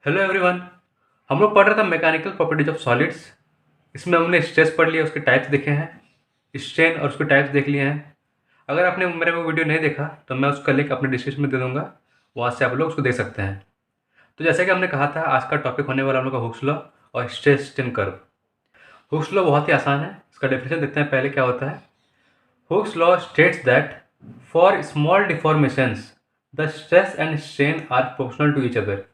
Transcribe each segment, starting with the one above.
Hello everyone. हम लोग पढ़ रहे थे मैकेनिकल प्रॉपर्टीज ऑफ सॉलिड्स। इसमें हमने स्ट्रेस पढ़ लिया, उसके टाइप्स देखे हैं, स्ट्रेन और उसके टाइप्स देख लिए हैं। अगर आपने मेरा वो वीडियो नहीं देखा तो मैं उसका लिंक अपने डिस्क्रिप्शन में दे दूंगा, वहाँ से आप लोग उसको देख सकते हैं। तो जैसे कि हमने कहा था, आज का टॉपिक होने वाला हम लोग का हुक्स लॉ और stress strain curve. Hooke's law बहुत ही आसान है, इसका डेफिनेशन देखते हैं पहले क्या होता है। Hooke's law states that for small deformations the stress and strain are proportional to each other.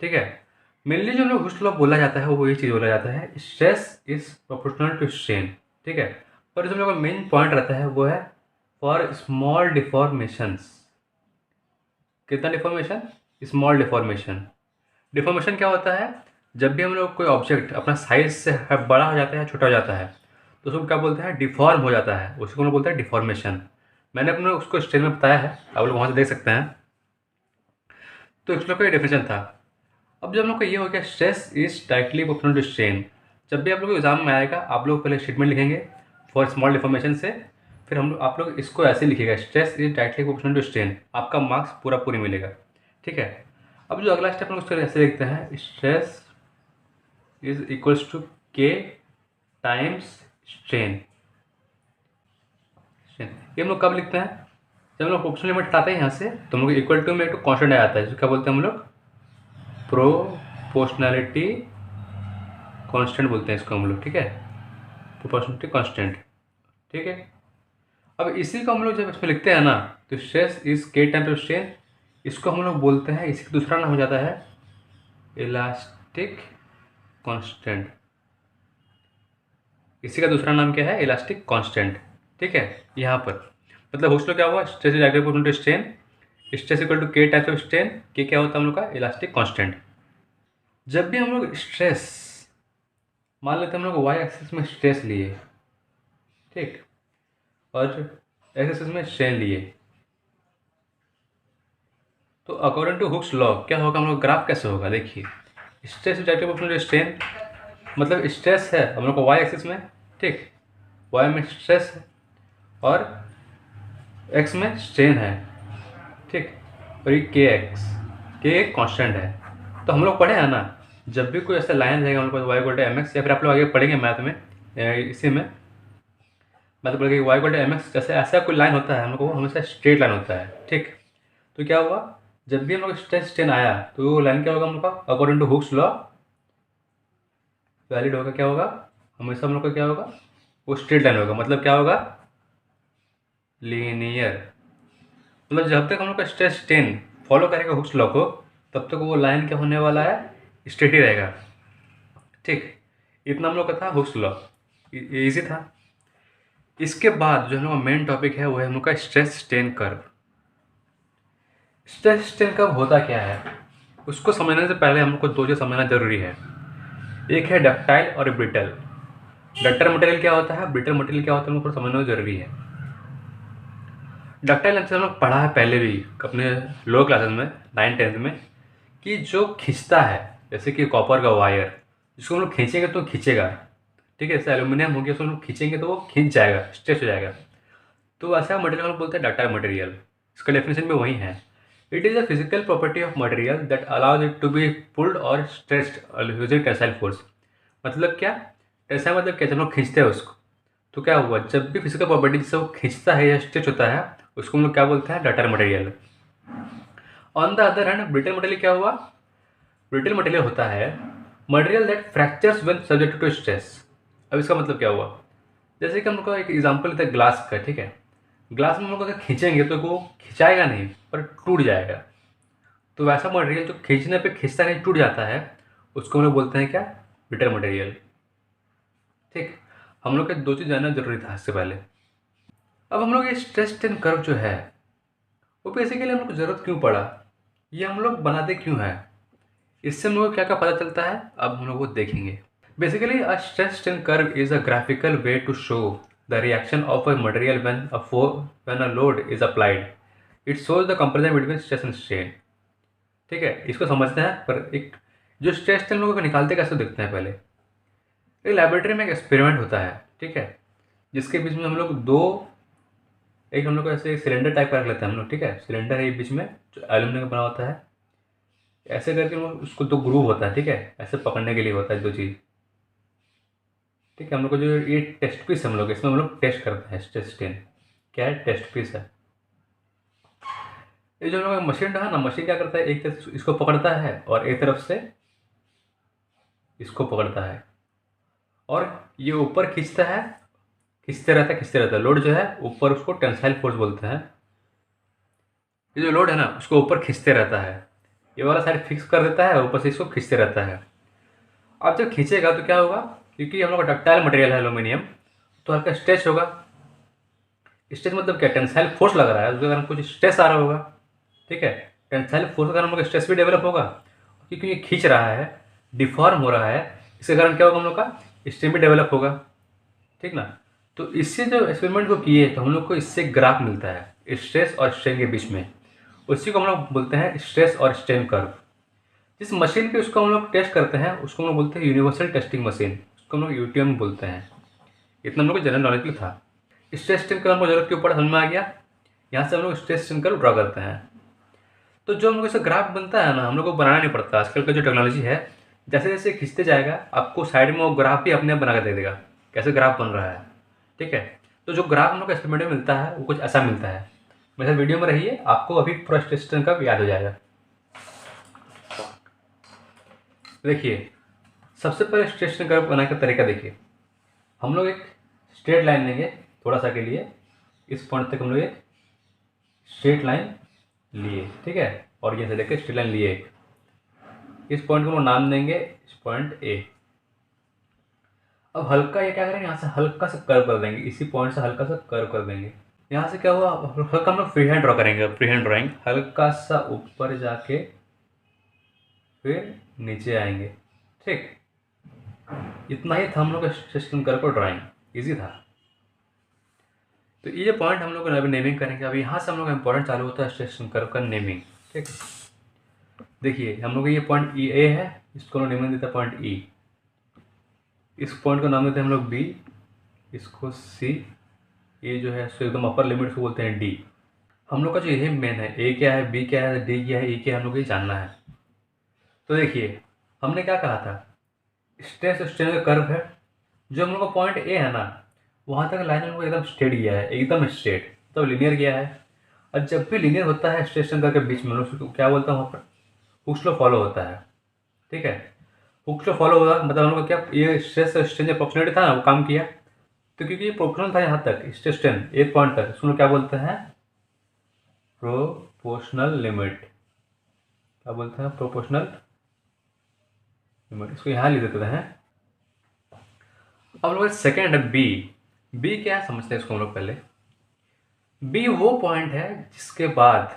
ठीक है, मेनली जो हम लोग हुक्स लॉ बोला जाता है वो यही चीज़ बोला जाता है, stress is proportional to strain. ठीक है, पर जो हम लोग का मेन पॉइंट रहता है वो है फॉर स्मॉल डिफॉर्मेशंस। कितना डिफॉर्मेशन? Small deformation. डिफॉर्मेशन क्या होता है? जब भी हम लोग कोई ऑब्जेक्ट अपना साइज से बड़ा हो जाता है, छोटा हो जाता है, तो उसको क्या बोलते हैं? डिफॉर्म हो जाता है, उसको हम लोग बोलते हैं डिफॉर्मेशन। मैंने अपने उसको स्टेज में बताया है, आप लोग वहाँ से देख सकते हैं। तो इस लोग का डेफिनेशन था। अब जब हम लोग का ये हो गया stress is directly proportional to strain, जब भी आप लोग एग्जाम में आएगा आप लोग पहले स्टेटमेंट लिखेंगे फॉर स्मॉल डिफॉर्मेशन से, फिर हम आप लोग इसको ऐसे लिखिएगा stress is directly proportional to strain, आपका मार्क्स पूरा पूरी मिलेगा। ठीक है, अब जो अगला स्टेप हम लोग उसको ऐसे लिखते हैं, stress is equals to K times strain. ये हम लोग कब लिखते हैं? जब हम लोग प्रोपोर्शनल लिमिट हटाते हैं यहाँ से, तो हम लोग इक्वल टू में एक कॉन्स्टेंट आ जाता है, जिसको क्या बोलते हैं हम लोग? प्रोपोर्शनैलिटी कांस्टेंट बोलते हैं इसको हम लोग। ठीक है, प्रोपोर्शनलिटी कांस्टेंट। ठीक है, अब इसी को हम लोग जब इसमें लिखते हैं ना, तो स्ट्रेस इज के टाइम्स ऑफ स्ट्रेन, इसको हम लोग बोलते हैं, इसी का दूसरा नाम हो जाता है इलास्टिक कांस्टेंट। इसी का दूसरा नाम क्या है? Elastic constant. ठीक है, यहाँ पर मतलब हुक्स लॉ क्या हुआ? Stress is directly proportional to strain, stress equal to K times of strain, K क्या होता है हम लोग का? Elastic constant. जब भी हम लोग स्ट्रेस, मान लेते हैं हम लोग वाई एक्सिस में स्ट्रेस लिए, ठीक, और एक्स एक्सिस में स्ट्रेन लिए, तो अकॉर्डिंग टू हुक्स लॉ क्या होगा? हम लोग ग्राफ कैसे होगा? देखिए, stress is directly proportional to strain, मतलब स्ट्रेस है हम लोग को वाई एक्सिस में, ठीक, वाई में स्ट्रेस है और एक्स में स्ट्रेन है, ठीक, और ये के एक कांस्टेंट है। तो हम लोग पढ़े हैं ना, जब भी कोई ऐसा लाइन रहेगा हम लोग Y equal to M X, या फिर आप लोग आगे पढ़ेंगे मैथ में, इसी में मैथ पढ़ेंगे Y equal to M X, जैसे ऐसा कोई लाइन होता है हम लोग को हमेशा स्ट्रेट लाइन होता है। ठीक, तो क्या हुआ? जब भी हम लोग स्ट्रेस स्ट्रेन आया तो वो लाइन क्या होगा हम लोग का? According to Hooke's law valid होगा। क्या होगा? हमेशा हम लोग का क्या होगा? वो स्ट्रेट लाइन होगा, मतलब क्या होगा? लीनियर। मतलब जब तक हम लोग का स्ट्रेस स्ट्रेन फॉलो करेगा हुक्स लॉ को, तब तक वो लाइन क्या होने वाला है? स्ट्रेट ही रहेगा। ठीक, इतना हम लोग का था हुक्स लॉ, इजी था। इसके बाद जो हम लोग का मेन टॉपिक है वो है हम लोग का stress strain curve. Stress strain curve होता क्या है, उसको समझने से पहले हम लोग को दो चीज़ समझना जरूरी है। एक है डक्टाइल और ब्रिटल। डक्टाइल मटेरियल क्या होता है, ब्रिटल मटेरियल क्या होता है, हम लोग को समझना जरूरी है। डक्टाइल हमसे हम लोग पढ़ा है पहले भी अपने लोअर क्लासेस में, 9th-10th में, कि जो खींचता है, जैसे कि कॉपर का वायर, जिसको हम लोग खींचेंगे तो खींचेगा, ठीक है, जैसे एल्यूमिनियम हो गया, उसको हम लोग खींचेंगे तो वो खींच जाएगा, स्ट्रेच हो जाएगा। तो ऐसा मटेरियल हम लोग बोलते हैं डक्टाइल मटेरियल। इसका डेफिनेशन भी वही है, it is a physical property of material that allows it to be pulled और स्ट्रेच्ड यूजिंग टेंसाइल फोर्स। मतलब क्या? टेंसाइल मतलब क्या? जब हम लोग खींचते हैं उसको, तो क्या हुआ? जब भी फिजिकल प्रॉपर्टी जिससे वो खींचता है या स्ट्रेच होता है, उसको हम लोग क्या बोलते हैं? Ductile material. On the other hand brittle material क्या हुआ? ब्रिटल मटेरियल होता है material that fractures when subjected to stress. अब इसका मतलब क्या हुआ? जैसे कि हम लोग का एक एग्जांपल लेते हैं ग्लास का, ठीक है, ग्लास में हम लोग अगर खींचेंगे तो वो खिंचाएगा नहीं, पर टूट जाएगा। तो वैसा मटेरियल जो खींचने पे खींचता नहीं, टूट जाता है, उसको हम लोग बोलते हैं क्या? Brittle material. ठीक, हम लोग के दो चीज़ जानना जरूरी था इससे पहले। अब हम लोग ये स्ट्रेस स्ट्रेन कर्व जो है, वो बेसिकली हम लोग को जरूरत क्यों पड़ा, ये हम लोग बनाते क्यों हैं, इससे हम लोग को क्या क्या पता चलता है, अब हम लोग वो देखेंगे। Basically a stress strain curve is a graphical way to show the reaction of a material when a load is applied. It shows the comparison between stress and strain. ठीक है, इसको समझते हैं, पर एक जो स्ट्रेस स्ट्रेन लोगों को निकालते कैसे देखते हैं पहले। एक लेबोरेटरी में एक एक्सपेरिमेंट होता है, ठीक है, जिसके बीच में हम लोग दो, एक हम लोग को ऐसे सिलेंडर टाइप का रख लेते हैं हम लोग, ठीक है, सिलेंडर है बीच में जो एल्यूमिनियम का बना होता है, ऐसे करके उसको दो ग्रूव होता है, ठीक है, ऐसे पकड़ने के लिए होता है दो चीज़, ठीक है। हम लोग को जो ये टेस्ट पीस हम लोग इसमें हम लोग टेस्ट करते हैं स्ट्रेस स्ट्रेन, क्या है, टेस्ट पीस है। ये जो हम लोग मशीन रहा ना, मशीन क्या करता है, एक तरफ से इसको पकड़ता है और एक तरफ से इसको पकड़ता है और ये ऊपर खींचता है, खींचते रहता है। लोड जो है ऊपर, उसको टेंसाइल फोर्स बोलते हैं। ये जो लोड है ना उसको ऊपर खींचते रहता है, ये वाला साइड फिक्स कर देता है, ऊपर से इसको खींचते रहता है। अब जब खींचेगा तो क्या होगा, क्योंकि हम लोग का डक्टाइल मटेरियल है एल्यूमिनियम, तो हल्का स्ट्रेच होगा। स्ट्रेच मतलब क्या, टेंसाइल फोर्स लग रहा है, उसके कारण कुछ स्ट्रेस आ रहा होगा, ठीक है। टेंसाइल फोर्स के कारण हम लोग का स्ट्रेस भी डेवलप होगा, क्योंकि ये खींच रहा है, डिफॉर्म हो रहा है, इसके कारण क्या होगा, हम लोग का स्ट्रेन भी डेवलप होगा, ठीक ना। तो इससे जो एक्सपेरिमेंट को किए तो हम लोग को इससे ग्राफ मिलता है स्ट्रेस और स्ट्रेन के बीच में, उसी को हम लोग बोलते हैं स्ट्रेस और स्ट्रेन कर्व। जिस मशीन पे उसको हम लोग टेस्ट करते हैं उसको हम लोग बोलते हैं यूनिवर्सल टेस्टिंग मशीन, उसको हम लोग यूटीएम बोलते हैं। इतना हम लोग को जनरल नॉलेज भी था। स्ट्रेस स्ट्रेन कर्व हमको जरूरत क्यों पड़ा, समझ में आ गया। यहाँ से हम लोग स्ट्रेस स्ट्रेन कर्व ड्रॉ करते हैं। तो जो हम लोग इसका ग्राफ बनता है ना, हम लोग को बनाना नहीं पड़ता। आजकल का जो टेक्नोलॉजी है, जैसे जैसे खींचते जाएगा आपको साइड में वो ग्राफ भी अपने आप बना कर दे देगा, कैसे ग्राफ बन रहा है, ठीक है। तो जो ग्राफ हम लोग को एक्सपेरिमेंट में मिलता है वो कुछ ऐसा मिलता है। मेरे वीडियो में रहिए, आपको अभी पूरा स्ट्रेस स्ट्रेन कर्व याद हो जाएगा। देखिए, सबसे पहले स्ट्रेस स्ट्रेन कर्व बनाने का तरीका देखिए। हम लोग एक स्ट्रेट लाइन लेंगे थोड़ा सा के लिए, इस पॉइंट तक हम लोग एक स्ट्रेट लाइन लिए, ठीक है, और यहाँ से लेकर स्ट्रेट लाइन लिए एक। इस पॉइंट को हम नाम देंगे इस पॉइंट ए। अब हल्का ये क्या करेंगे, यहाँ से हल्का सा कर्व कर देंगे, इसी पॉइंट से हल्का सा कर्व कर देंगे। यहाँ से क्या हुआ, हल्का हम लोग फ्री हैंड ड्रॉ करेंगे, फ्री हैंड ड्राइंग, हल्का सा ऊपर जाके फिर नीचे आएंगे, ठीक। इतना ही था हम लोग का सिस्टम कर्व पर ड्राइंग, इजी था। तो ये पॉइंट हम लोग अभी नेमिंग करेंगे। अब यहाँ से हम लोग का इंपॉर्टेंट चालू होता है सिस्टम कर्व का नेमिंग, ठीक। देखिए हम लोग ये पॉइंट ई ए है, इसको हम लोग नेमिंग देते हैं पॉइंट ई। इस पॉइंट का नाम देते हैं हम लोग बी, इसको सी, ये जो है इसको एकदम अपर लिमिट को बोलते हैं डी। हम लोग का जो ये मेन है, ए क्या है, बी क्या है, डी क्या है, ई क्या है, हम लोग को ये जानना है। तो देखिए हमने क्या कहा था, स्ट्रेस स्ट्रेन का कर्व है। जो हम लोग का पॉइंट ए है ना, वहाँ तक लाइन हम लोग एकदम स्ट्रेट गया है, एकदम स्ट्रेट, तो लीनियर गया है। और जब भी लीनियर होता है स्ट्रेस स्ट्रेन कर्व के बीच में, हम लोग क्या बोलता है वहाँ पर, हुक्स लॉ फॉलो होता है, ठीक है। हुक्स लॉ फॉलो होगा मतलब हम लोग क्या, ये स्ट्रेस स्ट्रेन जो प्रोपोर्शनलिटी था ना वो काम किया। तो क्योंकि ये प्रोपोर्शनल था यहाँ तक, स्ट्रेस स्ट्रेन एक पॉइंट तक, उसको क्या बोलते हैं, प्रोपोर्शनल लिमिट। क्या बोलते हैं, प्रोपोर्शनल लिमिट। इसको यहाँ लिख देते हैं। अब लोग सेकेंड है बी। बी क्या है समझते हैं इसको हम लोग पहले। बी वो पॉइंट है जिसके बाद,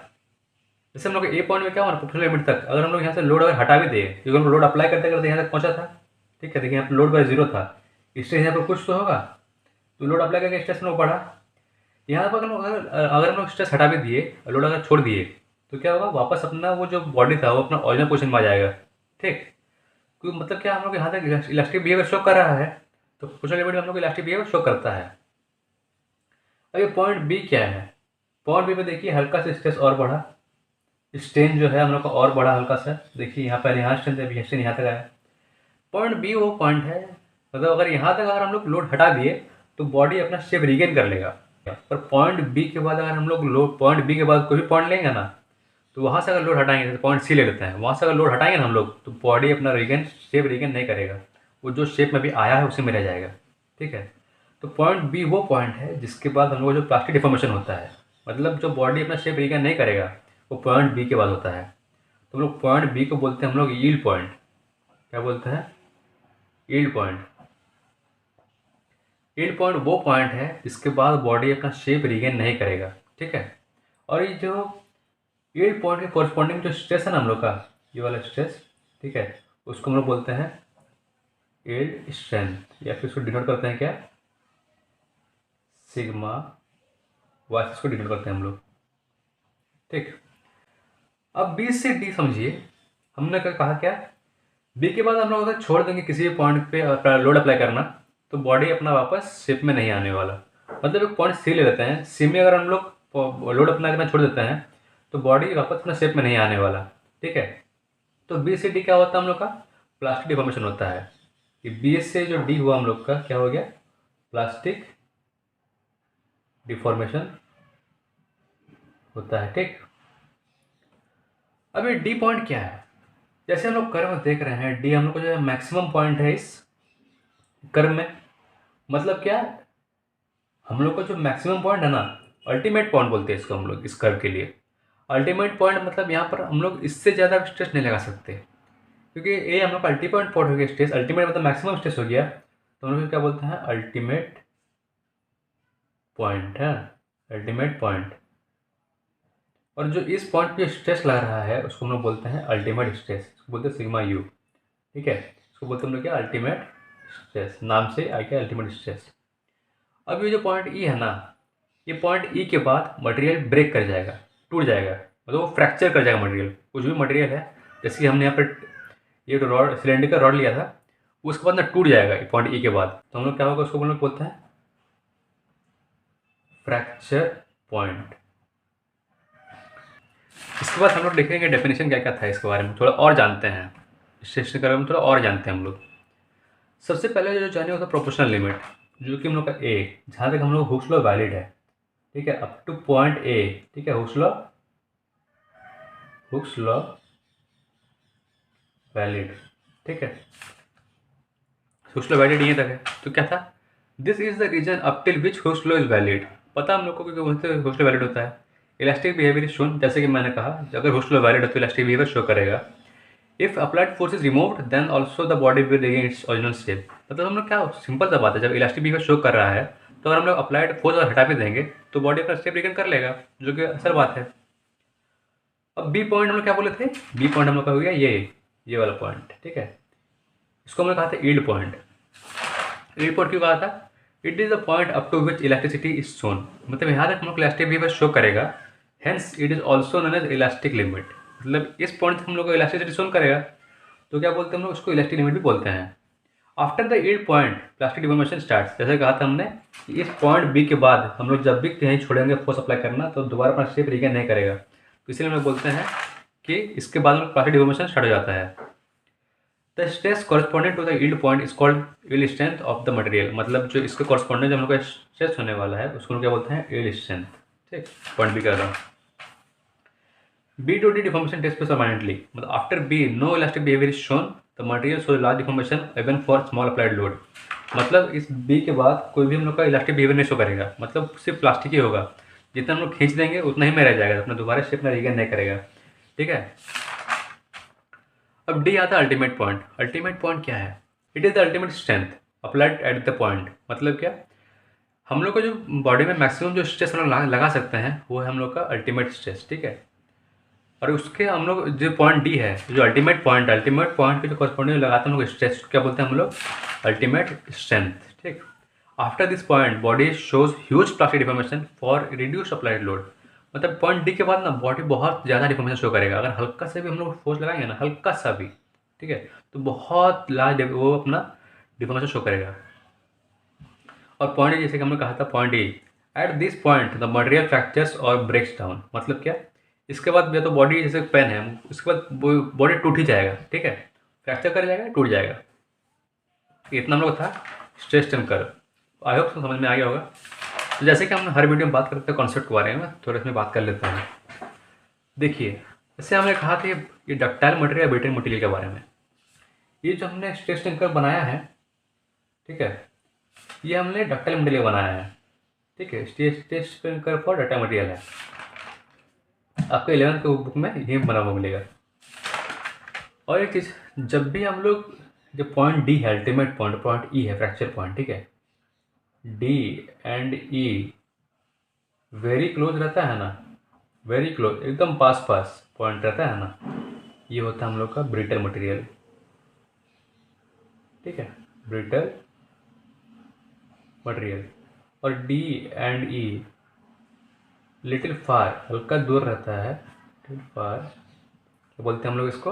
जैसे हम लोग ए पॉइंट में क्या हुआ, प्रोपोर्शनल लिमिट तक अगर हम लोग यहाँ से लोड अगर हटा भी दे, क्योंकि हम लोड अप्लाई करते करते यहाँ तक पहुँचा था, ठीक है। देखिए यहाँ पर लोड बाय जीरो था, स्ट्रेस यहाँ पर कुछ तो होगा, तो लोड अप्लाई करके स्ट्रेस हम लोग बढ़ा। यहाँ पर अगर हम लोग स्ट्रेस हटा भी दिए, लोड अगर छोड़ दिए, तो क्या होगा, वापस अपना वो जो बॉडी था वो अपना ओरिजिनल पोजिशन में आ जाएगा, ठीक। क्योंकि मतलब क्या, हम लोग यहाँ तक इलास्टिक बिहेवियर शो कर रहा है, तो प्रोपोर्शनल लिमिट में हम लोग इलास्टिक बिहेवियर शो करता है। अब ये पॉइंट बी क्या है, पॉइंट बी पे देखिए हल्का सा स्ट्रेस और बढ़ा, स्ट्रेन जो है हम लोग का और बढ़ा हल्का सा। देखिए यहाँ पहले यहाँ स्ट्रेन था, अभी स्ट्रेन यहाँ तक आया। पॉइंट बी वो पॉइंट है, मतलब अगर यहाँ तक अगर हम लोग लोड हटा दिए तो बॉडी अपना शेप रिगेन कर लेगा। पर पॉइंट बी के बाद अगर हम लोग लोड, पॉइंट बी के बाद कोई भी पॉइंट लेंगे ना, तो वहाँ से अगर लोड हटाएंगे, तो पॉइंट सी ले लेते हैं, वहाँ से अगर लोड हटाएंगे ना हम लोग, तो बॉडी अपना रिगेन, शेप रिगेन नहीं करेगा, वो जो शेप में भी आया है उसी में रह जाएगा, ठीक है। तो पॉइंट बी वो पॉइंट है जिसके बाद हम लोग जो प्लास्टिक डिफॉर्मेशन होता है, मतलब जो बॉडी अपना शेप रिगेन नहीं करेगा, वो पॉइंट बी के बाद होता है। तो हम लोग पॉइंट बी को बोलते हैं हम लोग यील्ड पॉइंट। क्या बोलते हैं, यील्ड पॉइंट। यील्ड पॉइंट वो पॉइंट है जिसके बाद बॉडी अपना शेप रिगेन नहीं करेगा, ठीक है। और ये जो यील्ड पॉइंट के कॉरस्पॉन्डिंग जो स्ट्रेस है ना हम लोग का, ये वाला स्ट्रेस, ठीक है, उसको हम लोग बोलते हैं यील्ड स्ट्रेंथ, या फिर इसको डिनोट करते हैं क्या, सिग्मा वाई, इसको डिनोट करते हैं हम लोग, ठीक। अब बी से डी समझिए, हमने क्या कहा, क्या बी के बाद हम लोग अगर छोड़ देंगे किसी भी पॉइंट पे लोड अप्लाई करना, तो बॉडी अपना वापस शेप में नहीं आने वाला। मतलब एक पॉइंट सी ले लेते हैं, सी में अगर हम लोग लोड अप्लाई करना छोड़ देते हैं, तो बॉडी वापस अपना शेप में नहीं आने वाला, ठीक है। तो बी से डी क्या होता है हम लोग का? प्लास्टिक डिफॉर्मेशन होता है। कि बी से जो डी हुआ हम लोग का क्या हो गया? प्लास्टिक डिफॉर्मेशन होता है। ठीक, अब ये डी पॉइंट क्या है? जैसे हम लोग कर्व में देख रहे हैं, डी हम लोग को जो है मैक्सिमम पॉइंट है इस कर्व में। मतलब क्या? हम लोग का जो मैक्सिमम पॉइंट है ना, अल्टीमेट पॉइंट बोलते हैं इसको हम लोग इस कर्व के लिए। अल्टीमेट पॉइंट मतलब यहाँ पर हम लोग इससे ज़्यादा स्ट्रेस नहीं लगा सकते, क्योंकि ये हम लोग का अल्टीमेट पॉइंट हो गया स्ट्रेस। अल्टीमेट मतलब मैक्सिमम स्ट्रेस हो गया, तो हम लोग क्या बोलते हैं? अल्टीमेट पॉइंट है, अल्टीमेट पॉइंट। और जो इस पॉइंट पे स्ट्रेस लग रहा है उसको हम लोग बोलते हैं अल्टीमेट स्ट्रेस, इसको बोलते हैं सिग्मा यू। ठीक है, इसको बोलते हैं हम लोग क्या? अल्टीमेट स्ट्रेस, नाम से आ गया अल्टीमेट स्ट्रेस। अब ये जो पॉइंट ई है ना, ये पॉइंट ई के बाद मटेरियल ब्रेक कर जाएगा, टूट जाएगा, मतलब वो फ्रैक्चर कर जाएगा मटेरियल। कुछ भी मटेरियल है, जैसे कि हमने यहाँ पर ये तो रॉड, सिलेंडर का रॉड लिया था, उसके बाद ना टूट जाएगा पॉइंट ई के बाद, तो हम लोग क्या होगा? उसको हम लोग बोलते हैं फ्रैक्चर पॉइंट। इसके बाद हम लोग देखेंगे डेफिनेशन क्या क्या था इसके बारे में, थोड़ा और जानते हैं, स्टेशन के बारे में थोड़ा और जानते हैं हम लोग। सबसे पहले जो जाने होता है प्रोपोर्शनल लिमिट, जो कि हम लोग का ए, जहाँ तक हम लोग हुक्स लॉ वैलिड है। ठीक है, अप टू पॉइंट ए। ठीक है, हुक्स लॉ वैलिड। ठीक है, हुक्स लॉ वैलिड ये तक है। तो क्या था? This is the region up till which Hooke's law is valid. पता हम लोग को, क्योंकि हुक्स लॉ वैलिड होता है। इलास्टिक बिहेवियर इज शोन, जैसे कि मैंने कहा, अगर हुक्स लॉ वैलिड है तो इलास्टिक बिहेवियर शो करेगा। If applied force is removed then also the body will regain its original shape. मतलब हम लोग क्या, सिंपल सा बात है, जब इलास्टिक बिहेवियर शो कर रहा है तो अगर हम लोग अप्लाइड फोर्स और हटा भी देंगे तो बॉडी अपना शेप रिगेन कर लेगा, जो कि असल बात है। अब बी पॉइंट हम लोग क्या बोले थे? बी पॉइंट हम लोग का हो गया ये वाला पॉइंट। ठीक है, इसको हम लोग कहा था यील्ड पॉइंट। यील्ड पॉइंट क्यों कहा था? It is the point up to which elasticity is shown. मतलब यहाँ तक हम लोग इलास्टिक बिहेवियर शो करेगा, hence it is also known as elastic limit. मतलब इस पॉइंट तक हम लोग को इलास्टिसिटी शोन करेगा, तो क्या बोलते हैं हम लोग? उसको इलास्टिक लिमिट भी बोलते हैं। After the yield point plastic deformation starts. जैसे कहा था हमने कि इस पॉइंट बी के बाद हम लोग जब भी कहीं छोड़ेंगे फोर्स अप्लाई करना, तो दोबारा अपना शेप रिगेन नहीं करेगा, तो इसलिए हम लोग बोलते हैं कि इसके बाद में प्लास्टिक डिफॉर्मेशन स्टार्ट हो जाता है। The stress corresponding to the yield point is called yield strength of the material. मतलब जो इसके कॉरस्पॉन्डिंग जो हम लोग का स्ट्रेस होने वाला है उसको हम क्या बोलते हैं? Yield strength. ठीक, पॉइंट बी कर रहा हूँ। B to D deformation takes place permanently. मतलब after B no elastic behaviour is shown, the material shows large deformation even for small applied load. मतलब इस बी के बाद कोई भी हम लोग का इलास्टिक बिहेवियर नहीं शो करेगा, मतलब सिर्फ प्लास्टिक ही होगा। जितना हम लोग खींच देंगे उतना ही में रह जाएगा, अपना दोबारा शेप में रिगेन नहीं करेगा। ठीक है, अब डी आता है अल्टीमेट पॉइंट। अल्टीमेट पॉइंट क्या है? It is the ultimate strength applied at the point. मतलब क्या? हम लोग को जो बॉडी में मैक्सिमम जो स्ट्रेस हम लोग लगा सकते हैं वो है हम लोग का अल्टीमेट स्ट्रेस। ठीक है, और उसके हम लोग जो पॉइंट डी है, जो अल्टीमेट पॉइंट के जो कॉरस्पॉन्डिंग लगाते हैं हम लोग स्ट्रेस, क्या बोलते हैं हम लोग? Ultimate strength. ठीक, after this point body shows huge plastic deformation for reduce applied load. मतलब पॉइंट डी के बाद ना बॉडी बहुत ज़्यादा डिफॉर्मेशन शो करेगा, अगर हल्का सा भी हम लोग फोर्स लगाएंगे ना, हल्का सा भी, ठीक है, तो बहुत लार्ज वो अपना डिफॉर्मेशन शो करेगा। और पॉइंट जैसे कि हमने कहा था point A, at this point the material fractures और ब्रेक्स डाउन। मतलब क्या? इसके बाद या तो बॉडी जैसे पेन है, उसके बाद बॉडी टूट ही जाएगा। ठीक है, फ्रैक्चर कर जाएगा, टूट जाएगा। इतना हम लोग था stress strain curve. I hope समझ में आ गया होगा। तो जैसे कि हम हर वीडियो में बात करते हैं कॉन्सेप्ट के बारे में, थोड़ा इसमें बात कर लेते हैं। देखिए, जैसे हमने कहा था ये डक्टाइल मटेरियल ब्रिटल मटेरियल के बारे में। ये जो हमने स्ट्रेस स्ट्रेन कर्व बनाया है, ठीक है, ये हमने डक्टाइल मटेरियल बनाया है। ठीक है, stress strain curve for ductile material है। आपको 11th के बुक में ये बना हुआ मिलेगा। और एक चीज़, जब भी हम लोग जो पॉइंट डी है अल्टीमेट पॉइंट, पॉइंट ई है फ्रैक्चर पॉइंट, ठीक है, D and E very close रहता है ना, वेरी क्लोज, एकदम पास पास पॉइंट रहता है ना, ये होता है हम लोग का ब्रिटल मटेरियल। ठीक है, ब्रिटल मटेरियल। और D and E little far, हल्का दूर रहता है, लिटिल फार, क्या बोलते हैं हम लोग इसको?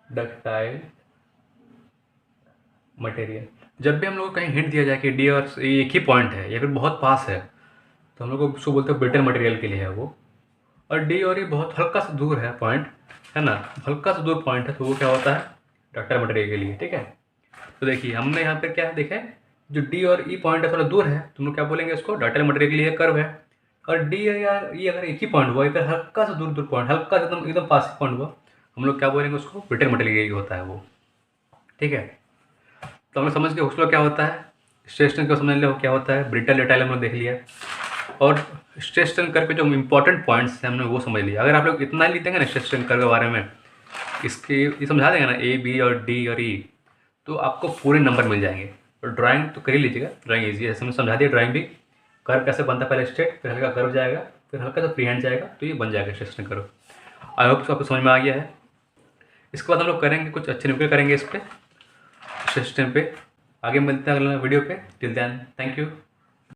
Ductile material. जब भी हम लोग को कहीं हिंट दिया जाए कि डी और एक ही पॉइंट है या फिर बहुत पास है, तो हम लोग को उसको बोलते हैं ब्रिटल मटेरियल के लिए है वो। और डी और ई बहुत हल्का सा दूर है पॉइंट, है ना, हल्का सा दूर पॉइंट है, तो वो क्या होता है डॉटर मटेरियल के लिए, ठीक है। तो देखिए हमने यहाँ पे क्या है, देखें जो डी और ई पॉइंट है थोड़ा दूर है, तो हम लोग क्या बोलेंगे इसको डॉटर मटेरियल के लिए कर्व है। और डी या ई अगर एक ही पॉइंट हुआ, फिर हल्का सा दूर दूर पॉइंट, हल्का सा एकदम एकदम पास पॉइंट हुआ, हम लोग क्या बोलेंगे उसको ब्रिटल मटेरियल के लिए होता है वो, ठीक है। तो हम लोग समझ गए उसको क्या होता है, स्ट्रेस टेंस को समझ लिया क्या होता है, ब्रिटल डक्टाइल हम लोग देख लिया, और स्ट्रेस टेंस कर्व के जो इंपॉर्टेंट पॉइंट्स हैं हमने वो समझ लिया। अगर आप लोग इतना लिख देंगे ना स्ट्रेस टेंस कर्व के बारे में, इसके ये समझा देंगे ना ए बी और डी और ई, तो आपको पूरे नंबर मिल जाएंगे। और ड्राइंग तो कर ही लीजिएगा, ड्राइंग ईजी है, हमने समझा दिया ड्राइंग भी। कर्व कैसे बनता है, पहले स्ट्रेट, फिर हल्का कर्व जाएगा, फिर हल्का सा फ्री हैंड जाएगा, तो ये बन जाएगा stress tense curve. I hope आपको समझ में आ गया है। इसके बाद हम लोग करेंगे कुछ अच्छे न्यूक्लियर करेंगे इस पर स्ट्रेस टेंस पे। आगे मिलते हैं अगले वीडियो पे, टिल देन थैंक यू।